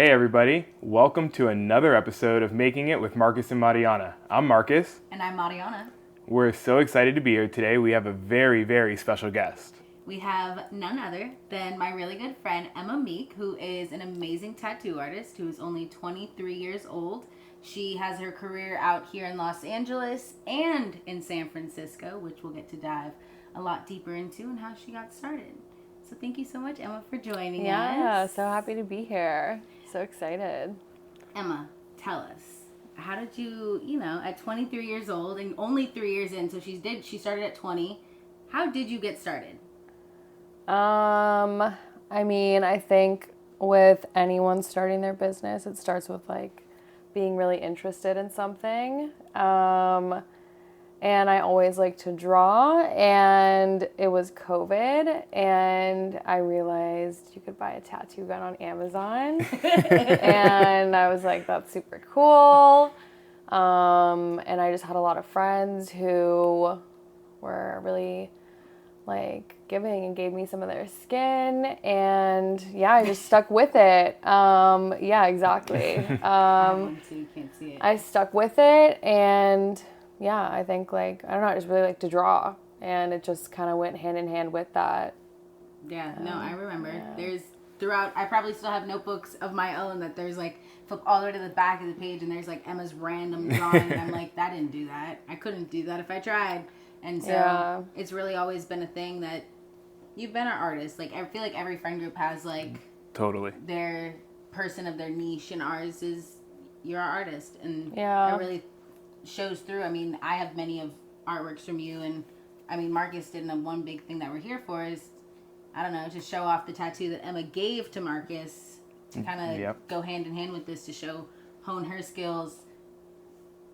Hey everybody, welcome to another episode of Making It with Marcus and Mariana. I'm Marcus. And I'm Mariana. We're so excited to be here today. We have a very, very special guest. We have none other than my really good friend Meek, who is an amazing tattoo artist who is only 23 years old. She has her career out here in Los Angeles and in San Francisco, which we'll get to dive a lot deeper into and how she got started. So thank you so much, Emma, for joining us. Yeah, so happy to be here. So excited. Emma, tell us, how did you, at 23 years old and only 3 years in, so she started at 20. How did you get started? I think with anyone starting their business, it starts with being really interested in something. And I always like to draw, and it was COVID, and I realized you could buy a tattoo gun on Amazon. And I was like, that's super cool. And I just had a lot of friends who were really giving and gave me some of their skin, and I just stuck with it. Exactly. So you can't see it. I stuck with it, and I think I don't know, I just really like to draw, and it just kind of went hand in hand with that. Yeah, no, I remember. There's I probably still have notebooks of my own that there's flip all the way to the back of the page, and there's Emma's random drawing, and I'm like, that didn't do that. I couldn't do that if I tried. And so it's really always been a thing that you've been an artist. I feel like every friend group has Totally their person of their niche, and ours is you're an artist, and it really shows through. I have many of artworks from you, and Marcus did, and one big thing that we're here for is, I don't know, to show off the tattoo that Emma gave to Marcus to kind of go hand in hand with this, to hone her skills,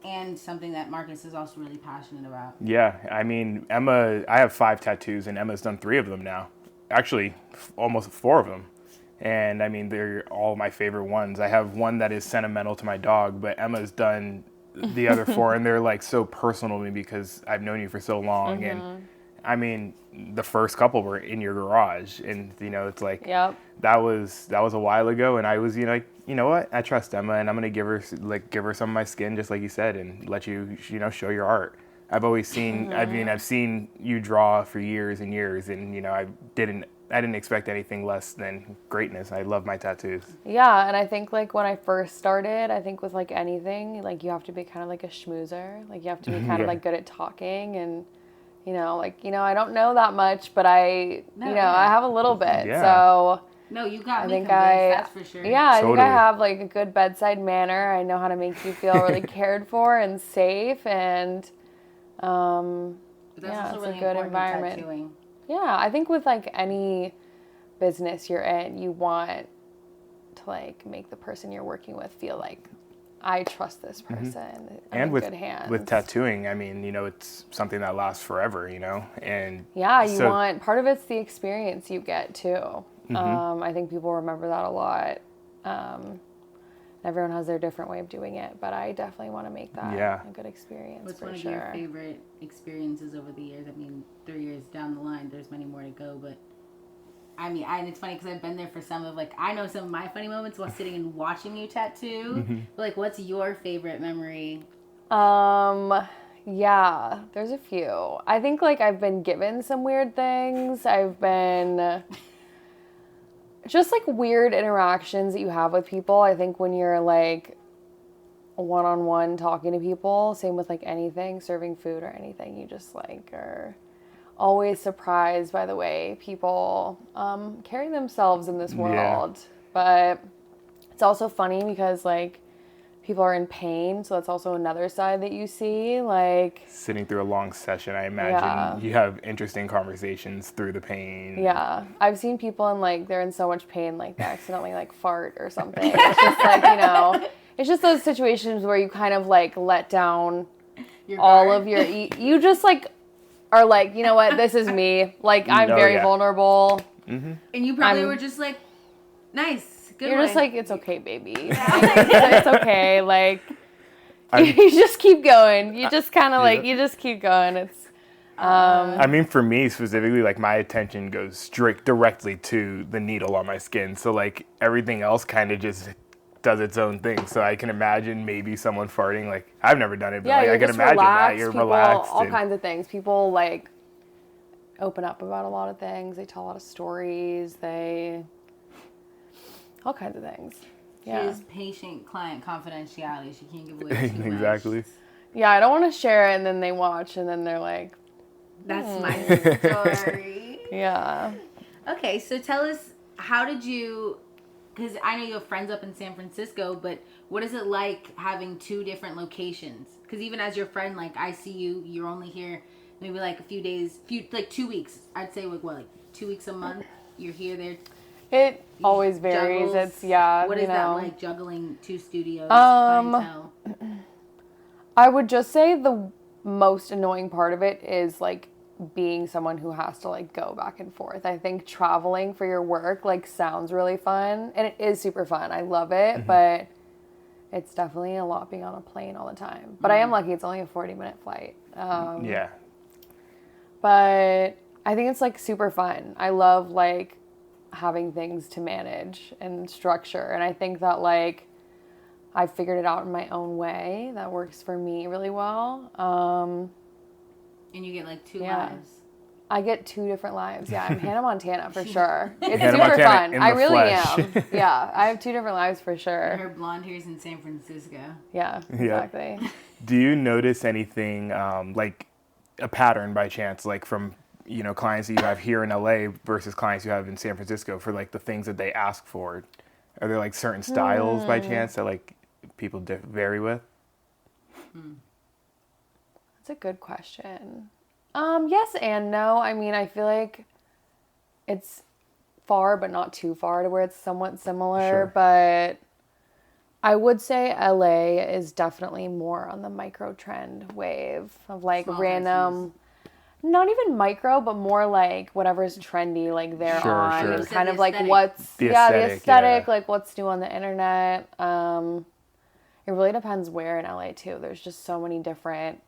and something that Marcus is also really passionate about. Yeah, Emma, I have 5 tattoos, and Emma's done 3 of them now. Actually, almost 4 of them. And they're all my favorite ones. I have one that is sentimental to my dog, but Emma's done the other 4, and they're so personal to me because I've known you for so long. Mm-hmm. And the first couple were in your garage, and it's that was a while ago, and I was you know what, I trust Emma, and I'm gonna give her some of my skin, just like you said, and let you show your art. I've always seen I've seen you draw for years and years, and I didn't expect anything less than greatness. I love my tattoos. Yeah, and I think when I first started, I think with anything, you have to be kind of like a schmoozer. You have to be kind of good at talking, and I don't know that much, but I have a little bit. Yeah. So no, you got me convinced, that's for sure. Yeah, I totally. think I have a good bedside manner. I know how to make you feel really cared for and safe, and but that's also it's really a good important environment. Tattooing. Yeah, I think with any business you're in, you want to make the person you're working with feel I trust this person. I'm in good hands. With tattooing, it's something that lasts forever, and you want, part of it's the experience you get too. I think people remember that a lot. Everyone has their different way of doing it, but I definitely want to make that a good experience. What's one of your favorite experiences over the years? 3 years down the line, there's many more to go, but and it's funny because I've been there for some of I know some of my funny moments while sitting and watching you tattoo. But what's your favorite memory? Yeah, there's a few. I think I've been given some weird things. I've been just weird interactions that you have with people. I think when you're one-on-one talking to people, same with anything, serving food or anything, you just are always surprised by the way people carry themselves in this world. Yeah. But it's also funny because people are in pain, so that's also another side that you see. Sitting through a long session, I imagine you have interesting conversations through the pain. Yeah, I've seen people in they're in so much pain they accidentally fart or something. It's just it's just those situations where you kind of let down all of your you just are you know what, this is me. I'm very vulnerable. Mm-hmm. And you probably were just nice. Good You're one. just it's okay, baby. It's okay. You just keep going. You just kind of you just keep going. It's for me specifically, my attention goes directly to the needle on my skin. So everything else kind of just does its own thing. So I can imagine maybe someone farting. Like, I've never done it, but Yeah, like, I can imagine relaxed. that you're People, relaxed. All kinds of things. People like open up about a lot of things. They tell a lot of stories. All kinds of things. Yeah. She is patient client confidentiality. She can't give away too much. Exactly. Yeah, I don't want to share it, and then they watch, and then they're like, "That's my story." Yeah. Okay, so tell us, how did you? Because I know you have friends up in San Francisco, but what is it like having 2 different locations? Because even as your friend, like, I see you're only here maybe like a few days, like 2 weeks. I'd say like 2 weeks a month. You're here, there. It always varies. Juggles. It's, yeah. What is that like, juggling 2 studios, clientele? I would just say the most annoying part of it is like being someone who has to like go back and forth. I think traveling for your work like sounds really fun, and it is super fun. I love it, but it's definitely a lot being on a plane all the time. But I am lucky; it's only a 40-minute flight. Yeah. But I think it's like super fun. I love like having things to manage and structure, and I think that like I figured it out in my own way that works for me really well. And you get like 2 lives. I get 2 different lives. Yeah, I'm Hannah Montana for sure. It's Hannah super Montana fun. in I the really flesh. am. Yeah, I have 2 different lives for sure. Her blonde hair's in San Francisco. Yeah, exactly. Do you notice anything like a pattern by chance, like from clients that you have here in LA versus clients you have in San Francisco for like the things that they ask for? Are there like certain styles by chance that like people vary with? That's a good question. Yes and no. I mean, I feel like it's far, but not too far to where it's somewhat similar. Sure. But I would say LA is definitely more on the micro trend wave of like Small random, not even micro, but more like whatever's trendy, like they're Sure, on, sure. and kind of The like aesthetic. what's The the aesthetic, aesthetic, yeah. like what's new on the internet. It really depends where in LA too. There's just so many different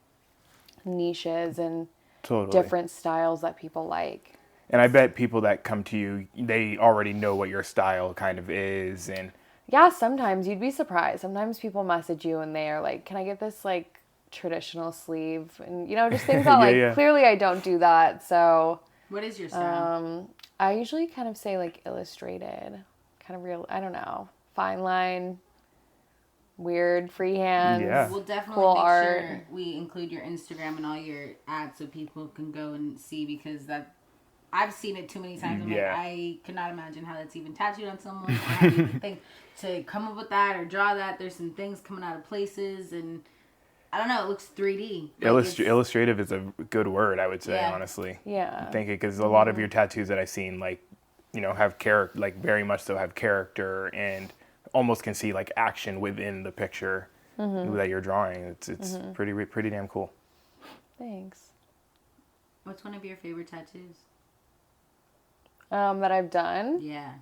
niches and Totally. different styles that people like. And I bet people that come to you, they already know what your style kind of is. And Yeah, sometimes you'd be surprised. Sometimes people message you and they are like, "Can I get this like traditional sleeve?" And just things that like clearly I don't do that. So What is your style? I usually kind of say like illustrated, kind of real. I don't know, fine line, weird freehand. Yeah. We'll definitely cool make art. sure we include your Instagram and all your ads so people can go and see, because I've seen it too many times. I'm like, I cannot imagine how that's even tattooed on someone, or how you even think to come up with that or draw that. There's some things coming out of places, and I don't know, it looks 3D. Like illustrative is a good word, I would say, honestly. Yeah. I think because a lot of your tattoos that I've seen, like, have character, like very much so have character, and almost can see like action within the picture that you're drawing. It's pretty damn cool. Thanks. What's one of your favorite tattoos? That I've done. Yeah.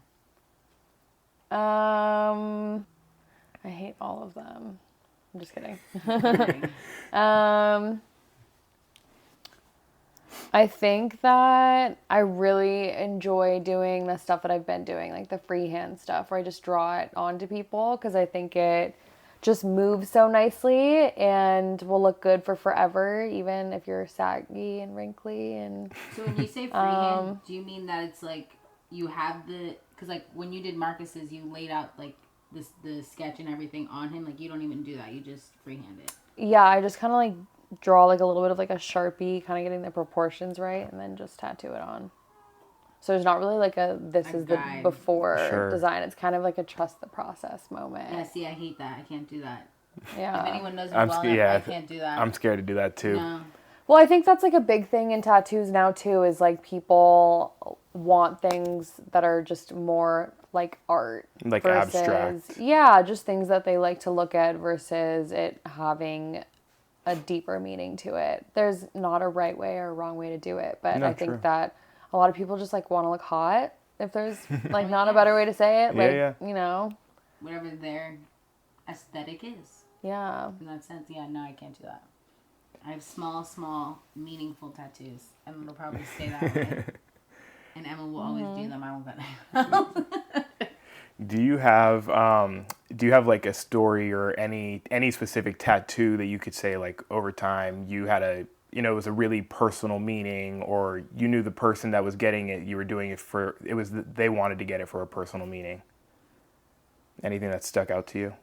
I hate all of them. I'm just kidding. I think that I really enjoy doing the stuff that I've been doing, like the freehand stuff where I just draw it onto people, because I think it just moves so nicely and will look good for forever, even if you're saggy and wrinkly. And So when you say freehand, do you mean that it's like you have because like when you did Marcus's, you laid out like the sketch and everything on him, like you don't even do that, you just freehand it? Yeah, I just kind of like draw like a little bit of like a Sharpie, kind of getting the proportions right, and then just tattoo it on. So there's not really like this is guide. The before design. It's kind of like a trust the process moment. Yeah, see, I hate that. I can't do that. Yeah. If anyone knows me well enough, I can't do that. I'm scared to do that too. No. Well, I think that's like a big thing in tattoos now too, is like people want things that are just more like art. Like versus, abstract. Yeah, just things that they like to look at versus it having a deeper meaning to it. There's not a right way or a wrong way to do it, but I think that a lot of people just like want to look hot, if there's like not a better way to say it. Like, whatever their aesthetic is. Yeah. In that sense, no, I can't do that. I have small, meaningful tattoos, and it'll probably stay that way. And Emma will always do them. I won't get them. Do you have like a story or any specific tattoo that you could say like over time you had it was a really personal meaning, or you knew the person that was getting it, you were doing it for, they wanted to get it for a personal meaning? Anything that stuck out to you?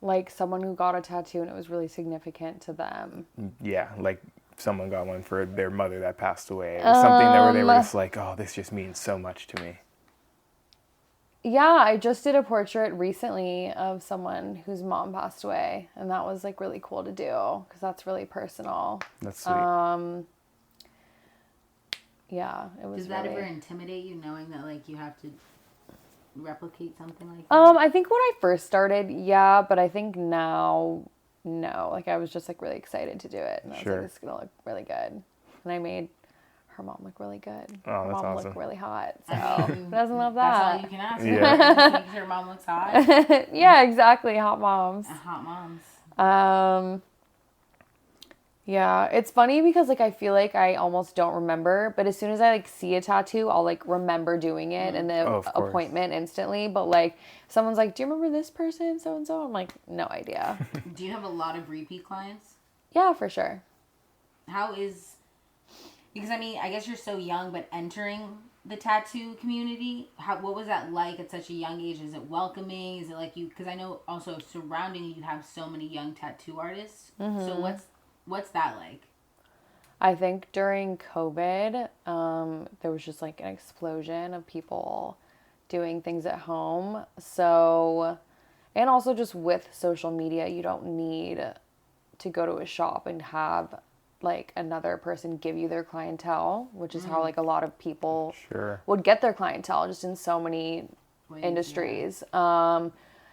Like someone who got a tattoo and it was really significant to them. Yeah, like someone got one for their mother that passed away, or something that where they were just like, oh, this just means so much to me. Yeah, I just did a portrait recently of someone whose mom passed away, and that was like really cool to do because that's really personal. That's sweet. Yeah, it was. Does that ever intimidate you, knowing that like you have to replicate something like that? I think when I first started, yeah, but I think now, no. Like I was just like really excited to do it, and I was like, "This is gonna look really good," and I made her mom look really good. Oh, her that's mom awesome. looked really hot, so who doesn't love that? That's all you can ask. Yeah. Make sure her mom looks hot. Yeah, exactly. Hot moms. Hot moms. Yeah, it's funny because like I feel like I almost don't remember, but as soon as I like see a tattoo, I'll like remember doing it and the appointment instantly. But like if someone's like, "Do you remember this person, so and so?" I'm like, "No idea." Do you have a lot of repeat clients? Yeah, for sure. Because I mean, I guess you're so young, but entering the tattoo community, what was that like at such a young age? Is it welcoming? Is it like you? Because I know also surrounding you have so many young tattoo artists. Mm-hmm. So what's that like? I think during COVID, there was just like an explosion of people doing things at home. So, and also just with social media, you don't need to go to a shop and have like another person give you their clientele, which is how like a lot of people would get their clientele just in so many industries. Yeah.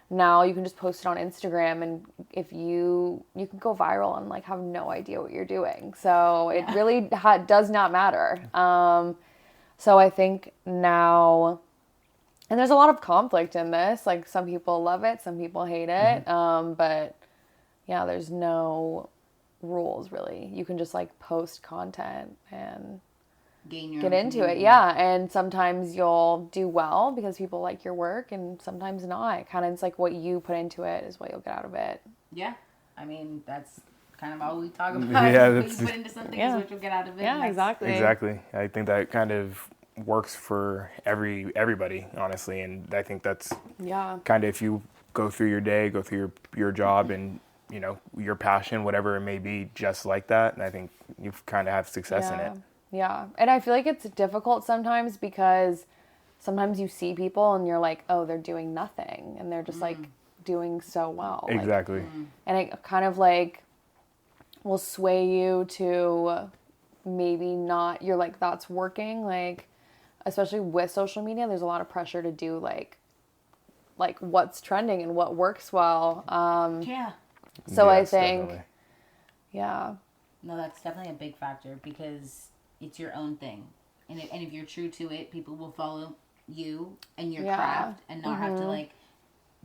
Now you can just post it on Instagram, and if you can go viral and like have no idea what you're doing. So it really does not matter. So I think now, and there's a lot of conflict in this. Like some people love it, some people hate it. But yeah, there's no rules really. You can just like post content and get into it. Yeah. And sometimes you'll do well because people like your work, and sometimes not. Kind of, it's like what you put into it is what you'll get out of it. Yeah. I mean, that's kind of all we talk about. Yeah, what you put into something is what you'll get out of it. Yeah, exactly. Exactly. I think that kind of works for everybody, honestly. And I think that's kind of, if you go through your day, go through your job, and your passion, whatever it may be, just like that. And I think you kind of have success in it. Yeah. And I feel like it's difficult sometimes because sometimes you see people and you're like, oh, they're doing nothing. And they're just like doing so well. Exactly. Like, and it kind of like will sway you to maybe not, you're like, that's working. Like, especially with social media, there's a lot of pressure to do like what's trending and what works well. So I think, no, that's definitely a big factor because it's your own thing. And if you're true to it, people will follow you and your craft and not have to like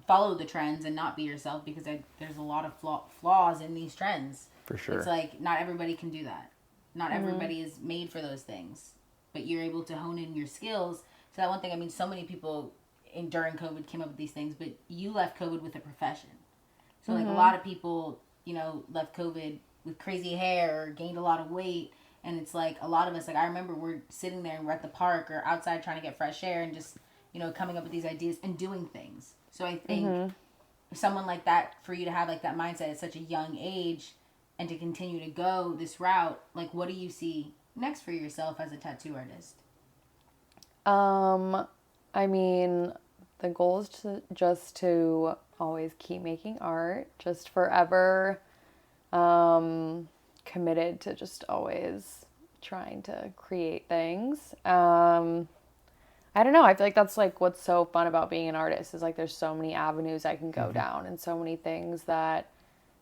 follow the trends and not be yourself, because there's a lot of flaws in these trends. For sure. It's like not everybody can do that. Not everybody is made for those things. But you're able to hone in your skills. So that one thing, I mean, so many people during COVID came up with these things, but you left COVID with a profession. So, like, a lot of people, left COVID with crazy hair or gained a lot of weight. And it's like, a lot of us, like, I remember we're sitting there and we're at the park or outside trying to get fresh air and just, coming up with these ideas and doing things. So I think someone like that, for you to have, like, that mindset at such a young age and to continue to go this route, like, what do you see next for yourself as a tattoo artist? I mean, the goal is to always keep making art, just forever committed to just always trying to create things. I don't know, I feel like that's like what's so fun about being an artist is like there's so many avenues I can go down and so many things that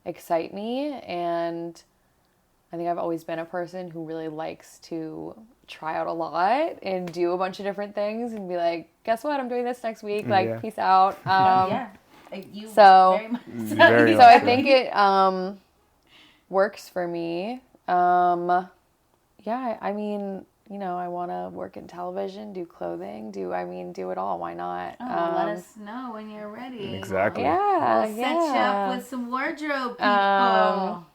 excite me, and I think I've always been a person who really likes to try out a lot and do a bunch of different things and be like, guess what, I'm doing this next week, like peace out. You so very much so I think works for me. Yeah, I mean, you know, I want to work in television, do clothing, do it all. Why not? Let us know when you're ready. Exactly. We'll set you up with some wardrobe people.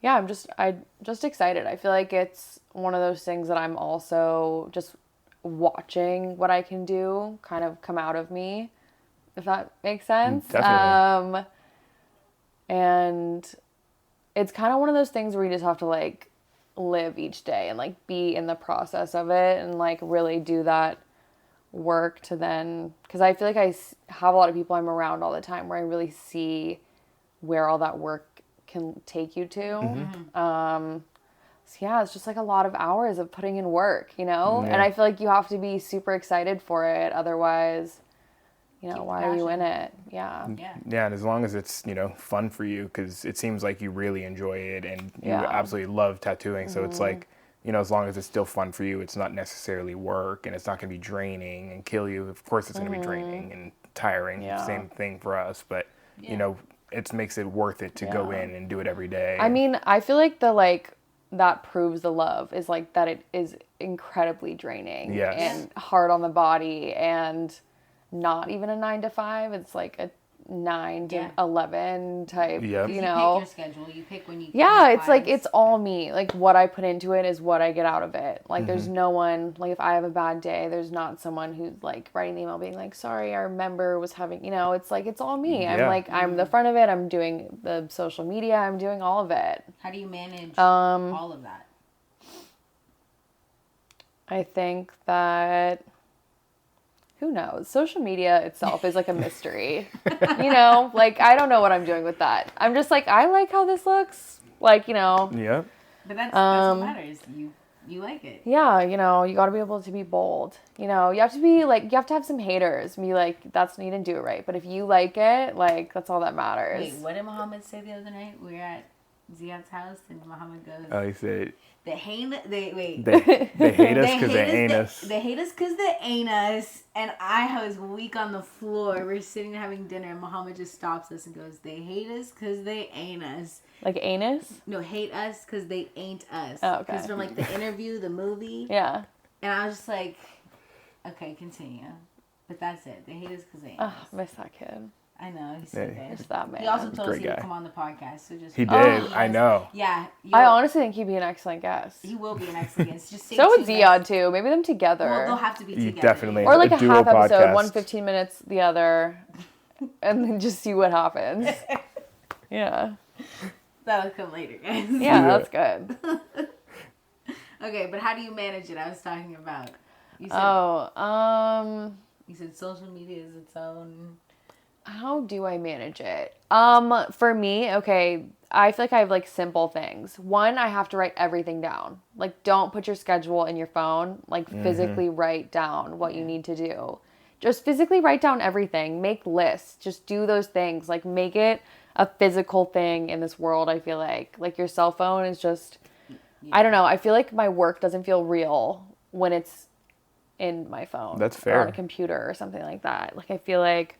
Yeah, I'm just excited. I feel like it's one of those things that I'm also just watching what I can do kind of come out of me, if that makes sense. Definitely. And it's kind of one of those things where you just have to like live each day and like be in the process of it and like really do that work to then, because I feel like I have a lot of people I'm around all the time where I really see where all that work can take you to. Mm-hmm. So yeah, it's just like a lot of hours of putting in work, you know? Yeah. And I feel like you have to be super excited for it. Otherwise, you know, why are you in it? Yeah. Yeah, and as long as it's, you know, fun for you, because it seems like you really enjoy it and you absolutely love tattooing. So it's like, you know, as long as it's still fun for you, it's not necessarily work and it's not going to be draining and kill you. Of course, it's going to be draining and tiring. Same thing for us. But, you know, it makes it worth it to go in and do it every day. I mean, I feel like that proves the love is like that it is incredibly draining and hard on the body and not even a 9 to 5. It's like a 9 to 11 type, you know. You pick your schedule. You pick when you it's like it's all me. Like what I put into it is what I get out of it. Like there's no one, like if I have a bad day, there's not someone who's like writing the email being like, sorry, our member was having, you know, it's like it's all me. I'm like I'm the front of it. I'm doing the social media. I'm doing all of it. How do you manage all of that? I think that who knows? Social media itself is like a mystery. You know, like I don't know what I'm doing with that. I'm just like, I like how this looks. Like, you know. Yeah. But that's what matters. You like it. Yeah, you know, you got to be able to be bold. You know, you have to be like, you have to have some haters and be like, you didn't do it right. But if you like it, like, that's all that matters. Wait, what did Muhammad say the other night? We were at Ziad's house and Muhammad goes, Oh, he said, They hate us because they ain't us. They hate us because they ain't us. And I was weak on the floor. We're sitting there having dinner, and Muhammad just stops us and goes, "They hate us because they ain't us." Like anus? No, hate us because they ain't us. Oh, okay. Because from like the interview, the movie. Yeah. And I was just like, okay, continue. But that's it. They hate us because they ain't us. Miss that kid. I know, he's so good. Miss that man. He also told us Great he would guy. come on the podcast. So just He did. I know. Yeah. I honestly think he'd be an excellent guest. He will be an excellent guest. Just so would Ziad too. Maybe them together. Well, they'll have to be together. Definitely. Or like a duo half episode, podcast. 1 15 minutes, the other, and then just see what happens. Yeah. That'll come later, guys. Yeah, that's good. Okay, but how do you manage it? I was talking about. You said, you said social media is its own. How do I manage it? For me, okay, I feel like I have like simple things. One, I have to write everything down. Like, don't put your schedule in your phone. Like, physically write down what you need to do. Just physically write down everything. Make lists. Just do those things. Like, make it a physical thing in this world, I feel like. Like, your cell phone is just, I don't know. I feel like my work doesn't feel real when it's in my phone. That's fair. Or on a computer or something like that. Like, I feel like...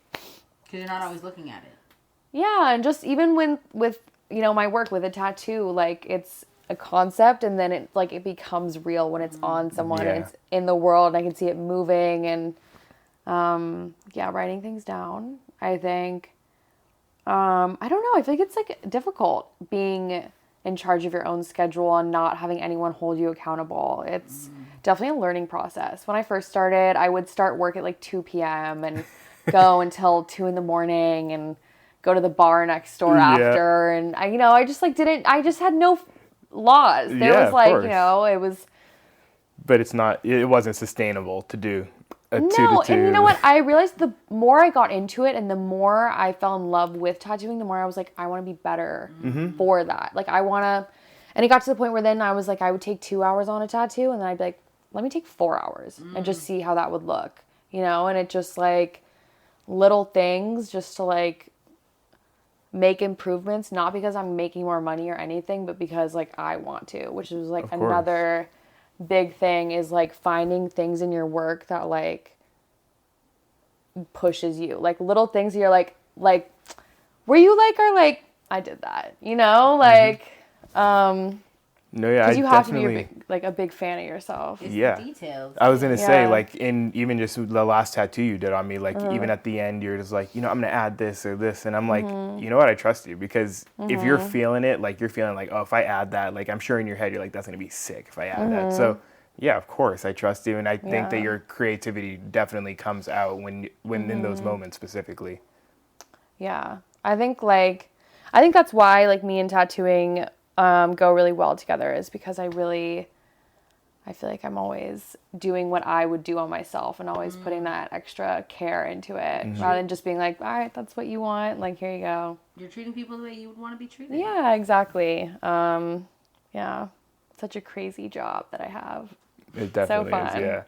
Because you're not always looking at it. Yeah, and just even with you know, my work with a tattoo, like, it's a concept and then it becomes real when it's on someone and it's in the world and I can see it moving and writing things down. I think I don't know, I feel like it's like difficult being in charge of your own schedule and not having anyone hold you accountable. It's definitely a learning process. When I first started, I would start work at like 2 p.m. and go until 2 a.m. and go to the bar next door after. And I just had no laws. There was like, you know, it was. But it wasn't sustainable to do a 2 to 2. And you know what? I realized the more I got into it and the more I fell in love with tattooing, the more I was like, I want to be better for that. Like, I want to, and it got to the point where then I was like, I would take 2 hours on a tattoo and then I'd be like, let me take 4 hours and just see how that would look, you know? And it just like, little things just to like make improvements, not because I'm making more money or anything, but because like I want to, which is like another big thing is like finding things in your work that like pushes you, like little things you're like where you like are like I did that, you know, like, no, yeah, because you have to be a big fan of yourself. It's the details. I was gonna say, like, in even just the last tattoo you did on me, like, even at the end, you're just like, you know, I'm gonna add this or this, and I'm like, you know what, I trust you, because if you're feeling it, like, you're feeling like, oh, if I add that, like, I'm sure in your head you're like, that's gonna be sick if I add that. So yeah, of course, I trust you, and I think that your creativity definitely comes out when in those moments specifically. Yeah, I think that's why, like, me and tattooing go really well together, is because I feel like I'm always doing what I would do on myself and always putting that extra care into it, rather than just being like, all right, that's what you want, like, here you go. You're treating people the way you would want to be treated. Yeah, exactly. Yeah, such a crazy job that I have. It definitely is, yeah.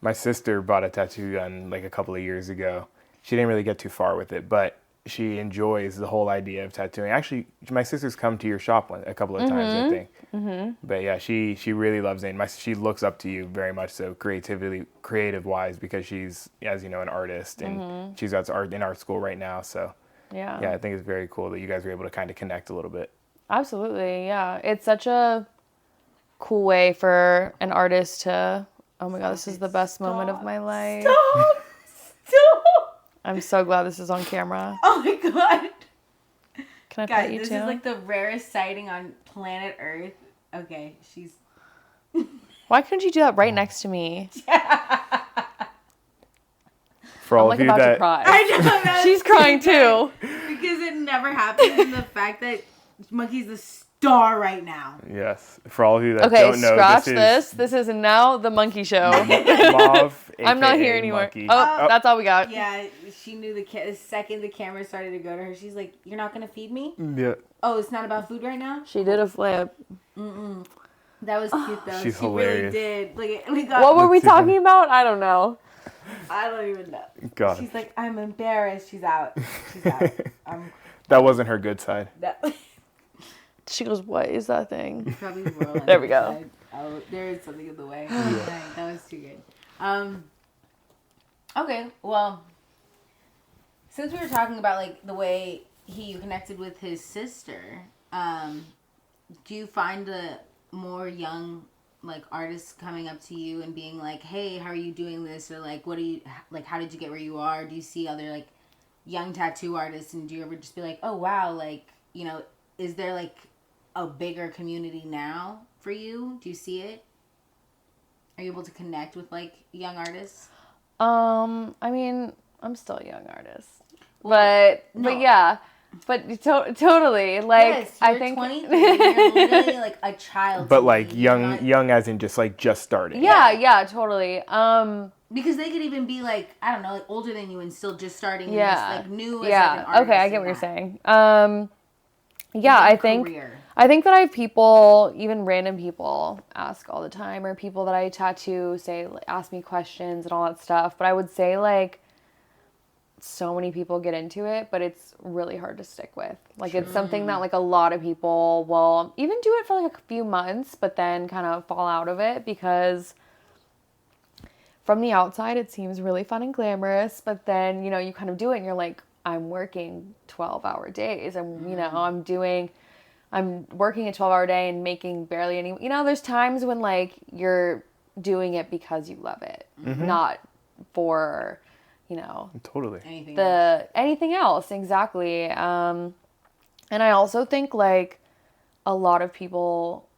My sister bought a tattoo gun like a couple of years ago. She didn't really get too far with it, but she enjoys the whole idea of tattooing. Actually, my sister's come to your shop a couple of times, I think. But yeah, she really loves it. She looks up to you very much so, creative wise, because she's, as you know, an artist, and she's got art in art school right now. So yeah, I think it's very cool that you guys were able to kind of connect a little bit. Absolutely, yeah. It's such a cool way for an artist to, oh my God, this is the best moment of my life. Stop! I'm so glad this is on camera. Oh my God. Can I pet you too? This is like the rarest sighting on planet Earth. Okay, she's... Why couldn't you do that right next to me? For all of you that... to cry. I know. She's crying too. Because it never happens, and the fact that Monkey's the star right now. Yes. For all of you that don't know, scratch this. This is now the Monkey Show. Mauve, I'm not here anymore. Monkey. Oh, that's all we got. Yeah, she knew the second the camera started to go to her, she's like, "You're not gonna feed me?" Yeah. Oh, it's not about food right now? She did a flip. That was cute though. She's she hilarious. really did. Like, we got. What were we talking about? I don't know. I don't even know. God. She's like, I'm embarrassed. She's out. She's out. That wasn't her good side. She goes, what is that thing? Probably rolling. There we go. Oh, there is something in the way. That was too good. Okay, well, since we were talking about like the way you connected with his sister, do you find the more young like artists coming up to you and being like, hey, how are you doing this? Or like, what do you, like, how did you get where you are? Do you see other like young tattoo artists, and do you ever just be like, oh wow, like, you know, is there like a bigger community now for you? Do you see it? Are you able to connect with like young artists? I mean, I'm still a young artist, but yeah, but totally, like, yes, I think 20, you're literally like a child. But like young as in just starting. Yeah, totally. Because they could even be like, I don't know, like older than you and still just starting. Yeah. Just, like new as like an artist. Okay, I get what you're saying. Yeah, I think that I have people, even random people, ask all the time, or people that I tattoo ask me questions and all that stuff. But I would say like so many people get into it, but it's really hard to stick with. Like it's something that like a lot of people will even do it for like a few months, but then kind of fall out of it because from the outside it seems really fun and glamorous, but then, you know, you kind of do it and you're like, I'm working 12-hour days. I'm working a 12-hour day and making barely any, you know, there's times when like you're doing it because you love it, not for, you know, totally anything else. Exactly. And I also think like a lot of people,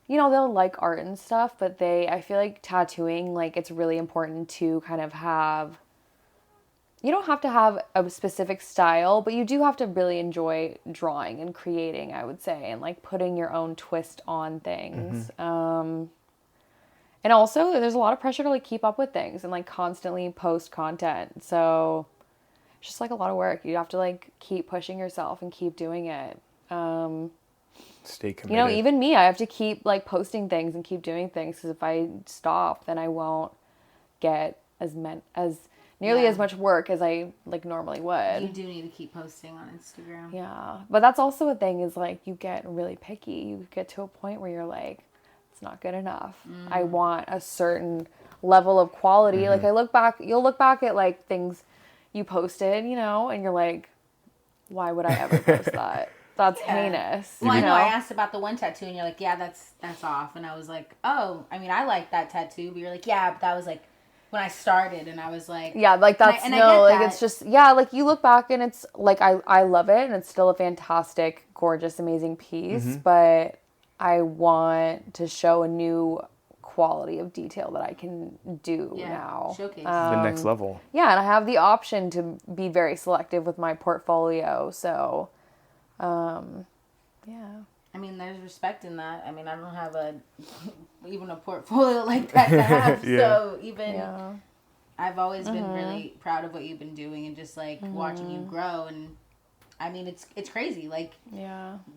you know, they'll like art and stuff, but I feel like tattooing, like it's really important to kind of have, you don't have to have a specific style, but you do have to really enjoy drawing and creating, I would say, and like putting your own twist on things. And also there's a lot of pressure to like keep up with things and like constantly post content. So it's just like a lot of work. You have to like keep pushing yourself and keep doing it. Stay committed. You know, even me, I have to keep like posting things and keep doing things, because if I stop, then I won't get as nearly as much work as I like normally would. You do need to keep posting on Instagram. Yeah. But that's also a thing, is like you get really picky. You get to a point where you're like, it's not good enough. I want a certain level of quality. Like you'll look back at like things you posted, you know, and you're like, why would I ever post that? That's heinous. Well, I know I asked about the one tattoo, and you're like, yeah, that's off. And I was like, oh, I mean, I like that tattoo, but you're like, yeah, but that was like when I started, and I was like, yeah, like that's it's just, yeah, like you look back and it's like, I love it, and it's still a fantastic, gorgeous, amazing piece, but I want to show a new quality of detail that I can do now. Showcase. The next level. Yeah, and I have the option to be very selective with my portfolio, so... yeah. I mean, there's respect in that. I mean, I don't have even a portfolio like that to have. So I've always been really proud of what you've been doing and just like watching you grow. And I mean, it's crazy. Like,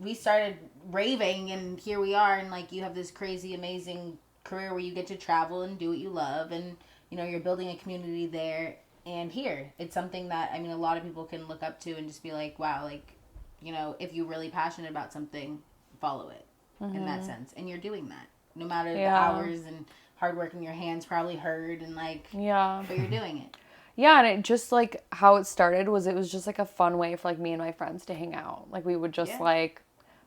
we started raving and here we are. And like, you have this crazy, amazing career where you get to travel and do what you love. And, you know, you're building a community there and here. It's something that, I mean, a lot of people can look up to and just be like, wow, like, you know, if you're really passionate about something, follow it in that sense. And you're doing that. No matter the hours and hard work, and your hands probably hurt and like, but you're doing it. Yeah, and it just like how it started was it was just like a fun way for like me and my friends to hang out. Like we would just like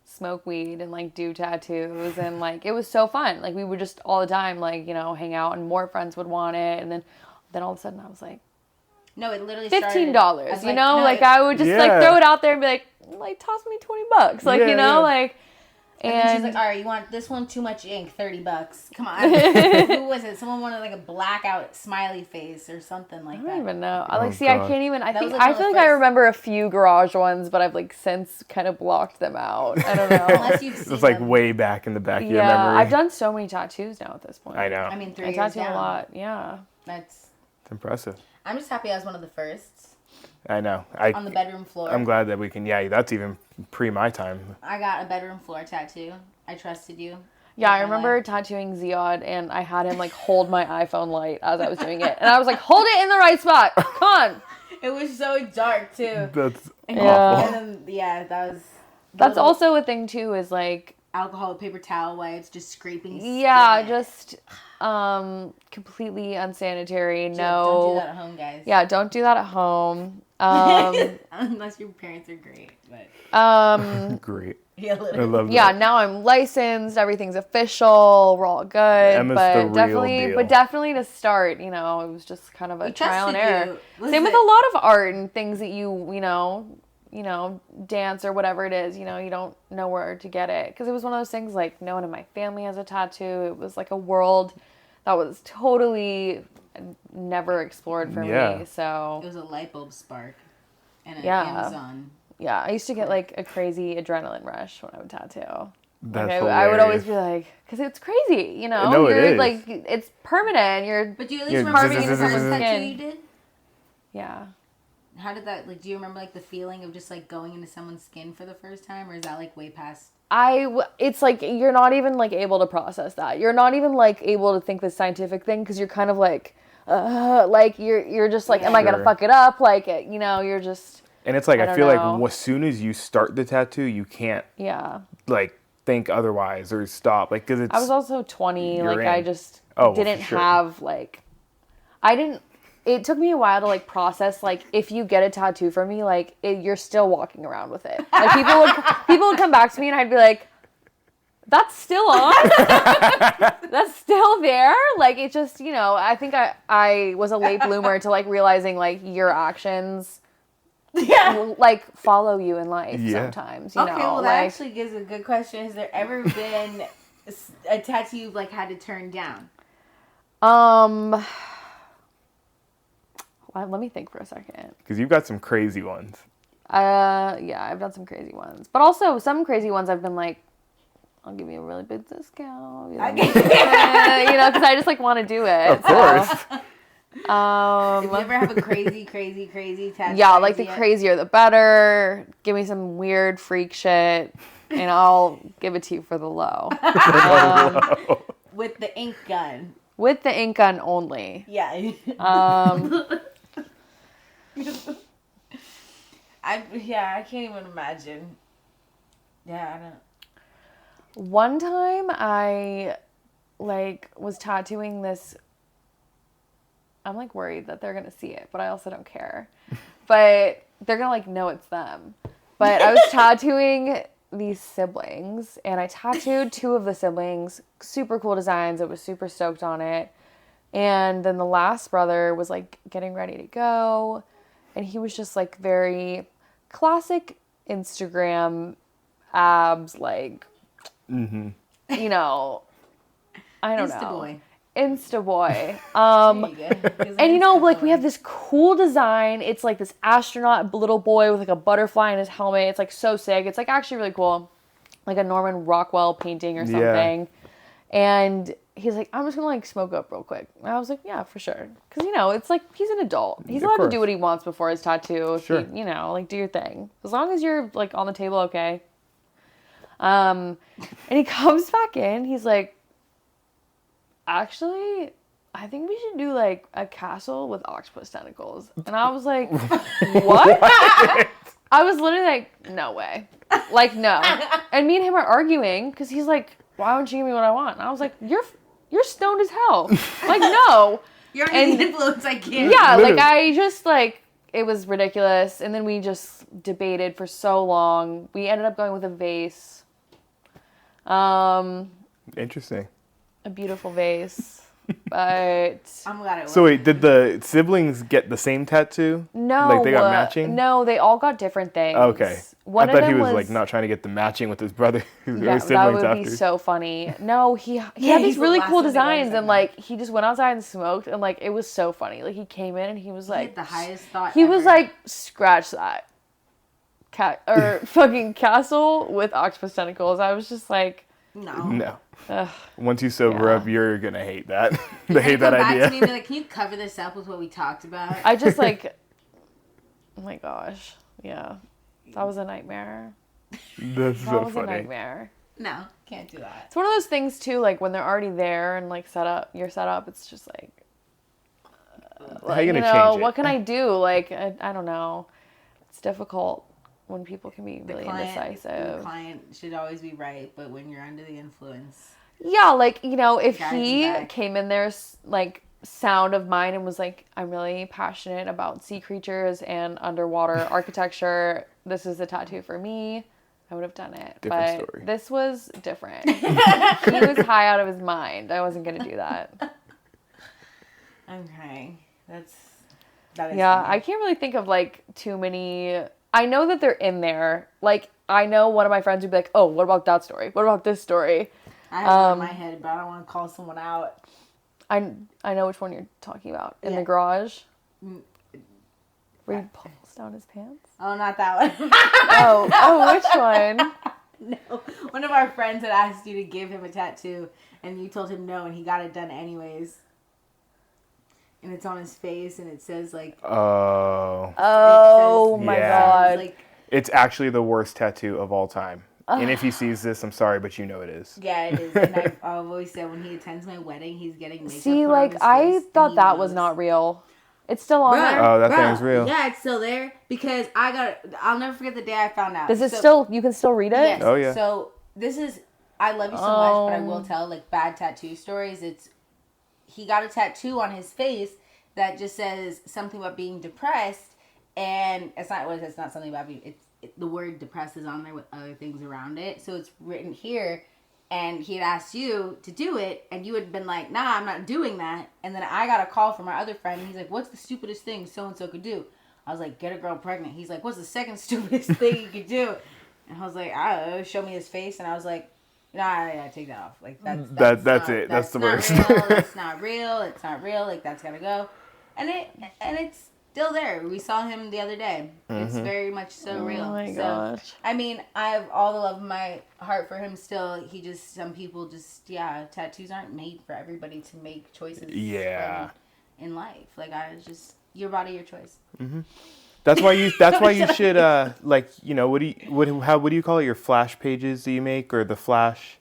smoke weed and like do tattoos and like it was so fun. Like we would just all the time like, you know, hang out and more friends would want it. And then all of a sudden I was like, no, it literally $15, you know? Like I would just like throw it out there and be like toss me $20. Like, you know, like and then she's like, all right, you want this one, too much ink, $30. Come on. Who was it? Someone wanted like a blackout smiley face or something like that. I don't even know. I can't even, I feel like I remember a few garage ones, but I've like since kind of blocked them out. I don't know. Unless you've seen It's like way back in the back of your memory. I've done so many tattoos now at this point. I know. I mean, 3 years tattoo down. a lot. Yeah. It's impressive. I'm just happy I was one of the firsts. I know. On the bedroom floor. I'm glad that we can, that's even pre my time. I got a bedroom floor tattoo. I trusted you. Yeah, I remember tattooing Ziad, and I had him like hold my iPhone light as I was doing it. And I was like, hold it in the right spot. Come on. It was so dark, too. That's awful. And then, that was... That's also a thing, too, is like... alcohol with paper towel wipes, just scraping skin. Yeah, just completely unsanitary. Don't do that at home, guys. Yeah, don't do that at home. Unless your parents are great, but great. Yeah, I love that. Yeah, now I'm licensed, everything's official, we're all good. Emma's but the real deal. definitely to start, you know, it was just kind of a trial and error. Same with a lot of art and things that you know, dance or whatever it is, you know, you don't know where to get it. Because it was one of those things, like, no one in my family has a tattoo. It was like a world that was totally never explored for me, so... It was a light bulb spark and an Amazon. Yeah, I used to get, like, a crazy adrenaline rush when I would tattoo. That's like, I would always be like, because it's crazy, you know? No, you're, it is. Like, it's permanent. But do you at least remember the first tattoo you did? Yeah. How did that, like, do you remember, like, the feeling of just, like, going into someone's skin for the first time? Or is that, like, way past? It's, like, you're not even, like, able to process that. You're not even, like, able to think the scientific thing because you're kind of, like, you're just, like, am I going to fuck it up? Like, you know, you're just... And it's, like, I feel like as soon as you start the tattoo, you can't, like, think otherwise or stop. Like, because it's... I was also 20. Like, I just didn't have, like... It took me a while to, like, process, like, if you get a tattoo from me, like, you're still walking around with it. Like, people would come back to me and I'd be like, that's still on? That's still there? Like, it just, you know, I think I was a late bloomer to, like, realizing, like, your actions, like, follow you in life sometimes, you know? Okay, well, that actually gives a good question. Has there ever been a tattoo you've, like, had to turn down? Let me think for a second. Because you've got some crazy ones. Yeah, I've done some crazy ones. But also, some crazy ones I've been like, I'll give you a really big discount. You know, because I just, like, want to do it. Of course. If you ever have a crazy tattoo yeah, like, the crazier the better. Give me some weird freak shit, and I'll give it to you for the low. With the ink gun. With the ink gun only. Yeah. I can't even imagine. Yeah, I don't. One time I, like, was tattooing this. I'm, like, worried that they're going to see it, but I also don't care. But they're going to, like, know it's them. But I was tattooing these siblings, and I tattooed 2 of the siblings. Super cool designs. I was super stoked on it. And then the last brother was like getting ready to go, and he was just like very classic Instagram abs, like, you know, I don't know. Insta boy. And you know, like, we have this cool design. It's like this astronaut little boy with like a butterfly in his helmet. It's like so sick. It's like actually really cool. Like a Norman Rockwell painting or something. Yeah. And he's like, I'm just gonna like smoke up real quick. And I was like, yeah, for sure. Because, you know, it's like, he's an adult. He's allowed to do what he wants before his tattoo. Sure. He, you know, like, do your thing. As long as you're like on the table, okay. And he comes back in. He's like, actually, I think we should do like a castle with octopus tentacles. And I was like, what? I was literally like, no way. Like, no. And me and him are arguing because he's like, why don't you give me what I want? And I was like, you're stoned as hell. Like, no. You're under the influence, I can't. Yeah, like, I just, like, it was ridiculous. And then we just debated for so long. We ended up going with a vase. Interesting. A beautiful vase. But I'm glad it was. So wait, did the siblings get the same tattoo? No. Like they got matching? No, they all got different things. Okay. One I thought of them he was like not trying to get the matching with his brother. Yeah, that would be so funny. No, he had these really cool designs, and like he just went outside and smoked, and like it was so funny. Like he came in and he was like, the highest thought. He was like, scratch that, cat or fucking castle with octopus tentacles. I was just like, no. Ugh. Once you sober up, you're gonna hate that. Hate that idea. Back to me and be like, can you cover this up with what we talked about? I just like, oh my gosh, yeah, that was a nightmare. That's so funny. That was a nightmare. No, can't do that. It's one of those things too, like when they're already there and like you're set up. It's just like, how are you gonna change it? What can I do? Like I don't know. It's difficult when people can be really indecisive. The client should always be right, but when you're under the influence. Yeah, like, you know, if he came in there, like, sound of mind and was like, I'm really passionate about sea creatures and underwater architecture. This is the tattoo for me. I would have done it. Different story. This was different. He was high out of his mind. I wasn't going to do that. Okay. That is funny. I can't really think of, like, too many... I know that they're in there. Like, I know one of my friends would be like, oh, what about that story? What about this story? I have one in my head, but I don't want to call someone out. I know which one you're talking about. In the garage? Where he pulls down his pants? Oh, not that one. oh, which one? No. One of our friends had asked you to give him a tattoo, and you told him no, and he got it done anyways. And it's on his face, and it says, like... Oh, my God. Like, it's actually the worst tattoo of all time. And if he sees this, I'm sorry, but you know it is. Yeah, it is. And I've always said when he attends my wedding, he's getting makeup See, put like, on his I face, thought that was not real. It's still on there? Oh, that thing's real. Yeah, it's still there because I'll never forget the day I found out. Does it still, you can still read it? Yes. Oh, yeah. So, this is, I love you so much, but I will tell, like, bad tattoo stories. He got a tattoo on his face that just says something about being depressed, and it's not something about being, the word depressed is on there with other things around it, so it's written here, and he had asked you to do it, and you had been like, nah, I'm not doing that, and then I got a call from my other friend, and he's like, what's the stupidest thing so-and-so could do? I was like, get a girl pregnant. He's like, what's the second stupidest thing you could do? And I was like, I don't know, show me his face, and I was like, nah, take that off. Like, that's it. That's the worst. That's not real. It's not real. Like, that's gotta go. And it's still there. We saw him the other day. Mm-hmm. It's very much so real. Oh my gosh. I mean, I have all the love of my heart for him still. Some people tattoos aren't made for everybody to make choices in life. Like, your body, your choice. Mm-hmm. That's why you should, like, you know, what do you call it? Your flash pages that you make, or the flash,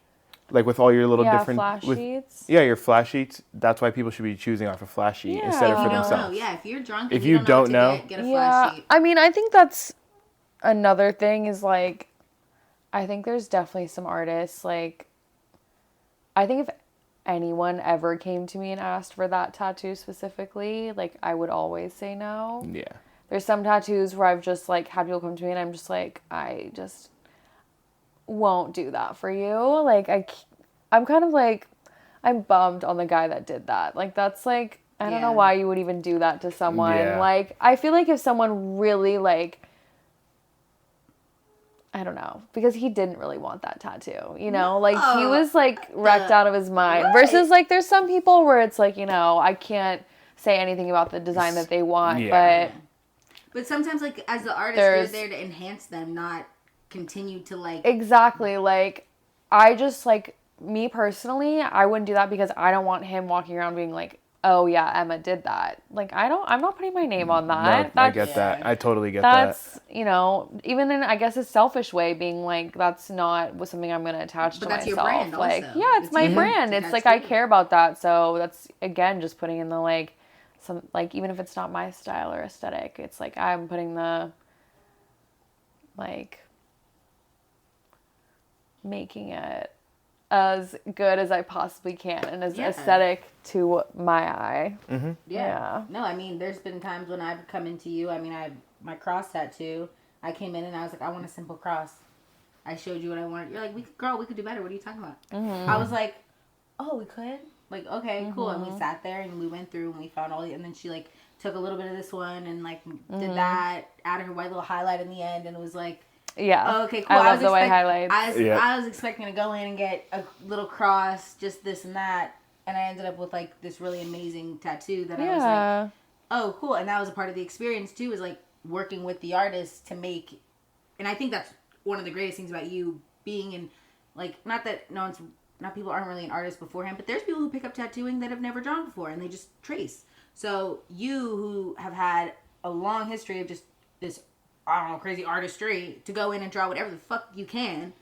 like with all your little different sheets. Yeah, your flash sheets. That's why people should be choosing off a flash sheet instead of for themselves. Yeah, if you're drunk, if you don't know, get a flash sheet. I mean, I think that's another thing is like, I think there's definitely some artists like, I think if anyone ever came to me and asked for that tattoo specifically, like I would always say no. Yeah. there's some tattoos where I've just like had people come to me and I'm just like, I just won't do that for you. Like I'm kind of like, I'm bummed on the guy that did that. Like that's like, I don't know why you would even do that to someone. Yeah. Like I feel like if someone really like, I don't know, because he didn't really want that tattoo, you know, like he was like wrecked out of his mind versus like there's some people where it's like, you know, I can't say anything about the design that they want, but sometimes like as the artist, you're there to enhance them, not continue to like. Exactly. Like I just like me personally, I wouldn't do that because I don't want him walking around being like, oh yeah, Emma did that. Like I'm not putting my name on that. No, I get that. I totally get that. You know, even in I guess a selfish way, being like that's not something I'm going to attach to myself. Your brand like also. Yeah, it's my brand. It's like I care about that. So that's again just putting in the like some like even if it's not my style or aesthetic, it's like I'm putting the like making it as good as I possibly can and as aesthetic to my eye. Mm-hmm. Yeah. No, I mean, there's been times when I've come into you. I mean, my cross tattoo. I came in and I was like, I want a simple cross. I showed you what I wanted. You're like, we could do better. What are you talking about? Mm-hmm. I was like, oh, we could? Like, okay, cool. And we sat there and we went through and we found all the, and then she like took a little bit of this one and like did that, added her white little highlight in the end, and it was like, yeah. Oh, okay, cool. I love the white highlights. I was expecting to go in and get a little cross, just this and that, and I ended up with like this really amazing tattoo that I was like, oh, cool. And that was a part of the experience too, is like working with the artist to make, and I think that's one of the greatest things about you being in, like, not people aren't really an artist beforehand, but there's people who pick up tattooing that have never drawn before and they just trace. So you who have had a long history of just this, I don't know, crazy artistry to go in and draw whatever the fuck you can.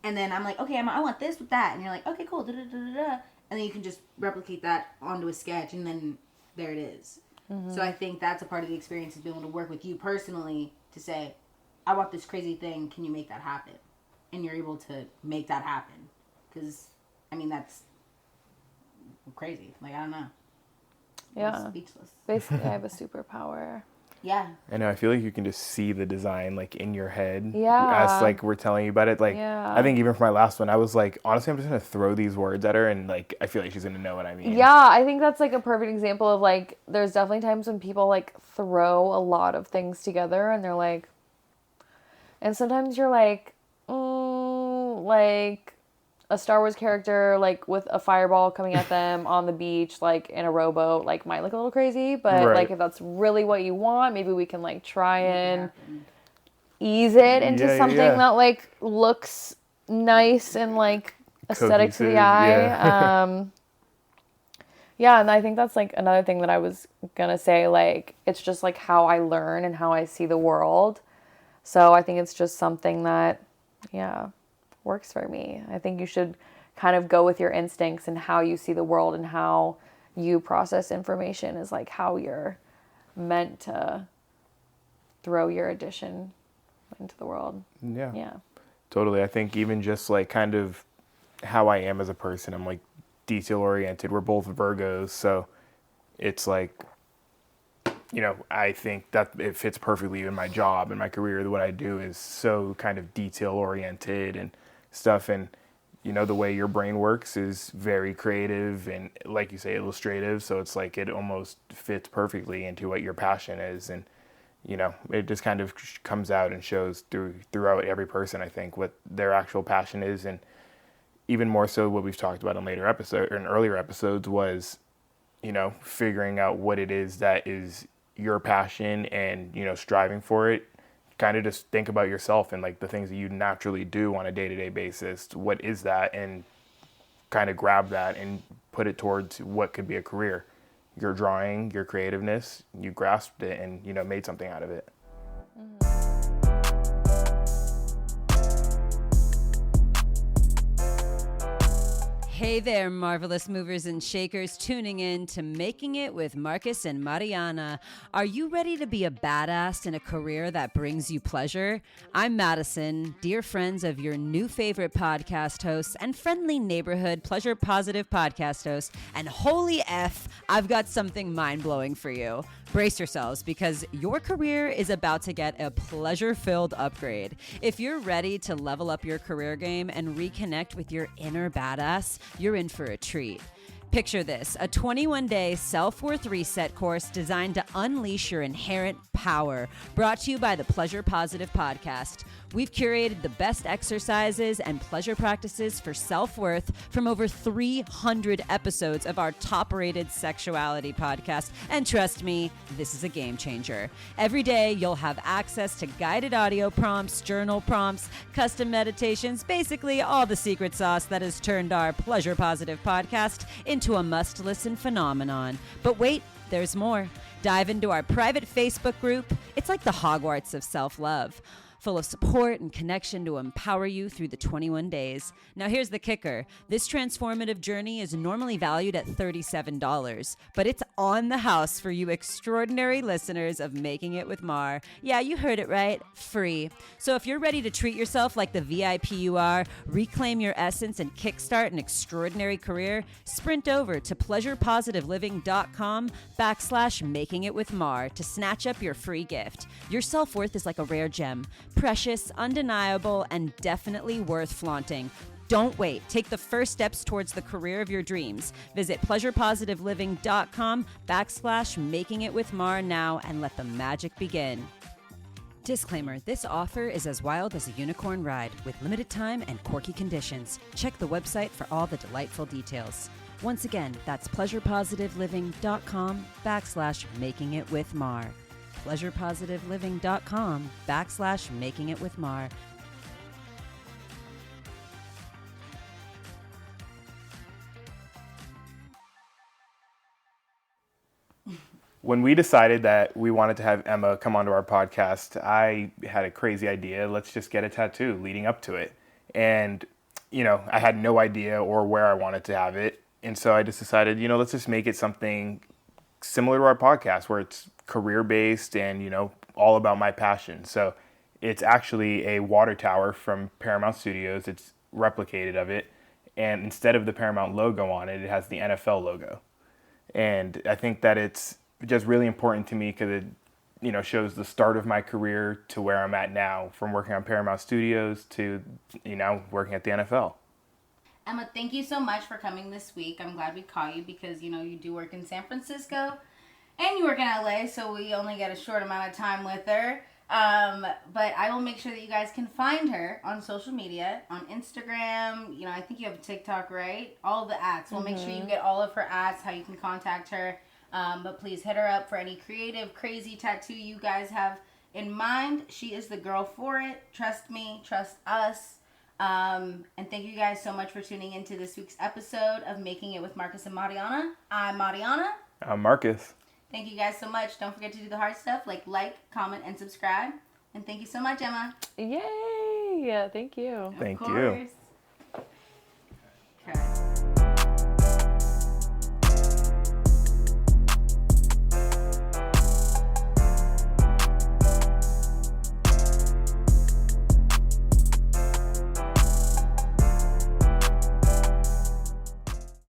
And then I'm like, okay, I want this with that. And you're like, okay, cool. And then you can just replicate that onto a sketch and then there it is. Mm-hmm. So I think that's a part of the experience is being able to work with you personally to say, I want this crazy thing. Can you make that happen? And you're able to make that happen. Because, I mean, that's crazy. Like, I don't know. Yeah. I'm speechless. Basically, I have a superpower. Yeah. I know. I feel like you can just see the design like in your head. Yeah. As like we're telling you about it. Like I think even for my last one, I was like, honestly, I'm just gonna throw these words at her, and like I feel like she's gonna know what I mean. Yeah, I think that's like a perfect example of like there's definitely times when people like throw a lot of things together, and they're like, and sometimes you're like, like a Star Wars character like with a fireball coming at them on the beach, like in a rowboat, like might look a little crazy, but like if that's really what you want, maybe we can like try and ease it into something that like looks nice and like aesthetic to the eye. Yeah, and I think that's like another thing that I was gonna say, like it's just like how I learn and how I see the world. So I think it's just something that works for me. I think you should kind of go with your instincts and how you see the world and how you process information is like how you're meant to throw your addition into the world. Yeah. Totally. I think even just like kind of how I am as a person, I'm like detail oriented. We're both Virgos, so it's like, you know, I think that it fits perfectly in my job and my career. What I do is so kind of detail oriented and stuff, and you know the way your brain works is very creative and like you say illustrative, so it's like it almost fits perfectly into what your passion is, and you know it just kind of comes out and shows throughout every person, I think, what their actual passion is. And even more so what we've talked about in earlier episodes was, you know, figuring out what it is that is your passion and, you know, striving for it. Kind of just think about yourself and like the things that you naturally do on a day-to-day basis. What is that? And kind of grab that and put it towards what could be a career. Your drawing, your creativeness, you grasped it and, you know, made something out of it. Hey there, marvelous movers and shakers, tuning in to Making It with Marcus and Mariana. Are you ready to be a badass in a career that brings you pleasure? I'm Madison, dear friends of your new favorite podcast hosts and friendly neighborhood pleasure positive podcast hosts. And holy F, I've got something mind-blowing for you. Brace yourselves because your career is about to get a pleasure-filled upgrade. If you're ready to level up your career game and reconnect with your inner badass, you're in for a treat. Picture this, a 21-day self-worth reset course designed to unleash your inherent power, brought to you by the Pleasure Positive Podcast. We've curated the best exercises and pleasure practices for self-worth from over 300 episodes of our top-rated sexuality podcast. And trust me, this is a game changer. Every day, you'll have access to guided audio prompts, journal prompts, custom meditations, basically all the secret sauce that has turned our Pleasure Positive Podcast into a must-listen phenomenon. But wait, there's more. Dive into our private Facebook group. It's like the Hogwarts of self-love, full of support and connection to empower you through the 21 days. Now here's the kicker. This transformative journey is normally valued at $37, but it's on the house for you extraordinary listeners of Making It with Mar. Yeah, you heard it right, free. So if you're ready to treat yourself like the VIP you are, reclaim your essence and kickstart an extraordinary career, sprint over to pleasurepositiveliving.com/makingitwithmar to snatch up your free gift. Your self-worth is like a rare gem. Precious, undeniable, and definitely worth flaunting. Don't wait. Take the first steps towards the career of your dreams. Visit pleasurepositiveliving.com/makingitwithmar now and let the magic begin. Disclaimer, this offer is as wild as a unicorn ride with limited time and quirky conditions. Check the website for all the delightful details. Once again, that's pleasurepositiveliving.com/makingitwithmar. pleasurepositiveliving.com/makingitwithmar. When we decided that we wanted to have Emma come onto our podcast, I had a crazy idea. Let's just get a tattoo leading up to it. And, I had no idea or where I wanted to have it. And so I just decided, let's just make it something similar to our podcast where it's career-based and, all about my passion. So it's actually a water tower from Paramount Studios. It's replicated of it. And instead of the Paramount logo on it, it has the NFL logo. And I think that it's just really important to me because it, shows the start of my career to where I'm at now, from working on Paramount Studios to, working at the NFL. Emma, thank you so much for coming this week. I'm glad we caught you because, you do work in San Francisco and you work in LA, so we only get a short amount of time with her. But I will make sure that you guys can find her on social media, on Instagram. I think you have a TikTok, right? All of the ads. We'll make sure you get all of her ads, how you can contact her. But please hit her up for any creative, crazy tattoo you guys have in mind. She is the girl for it. Trust me. Trust us. And thank you guys so much for tuning into this week's episode of Making It with Marcus and Mariana. I'm Mariana. I'm Marcus. Thank you guys so much. Don't forget to do the hard stuff like, comment, and subscribe. And thank you so much, Emma. Yay! Yeah, thank you. Thank you.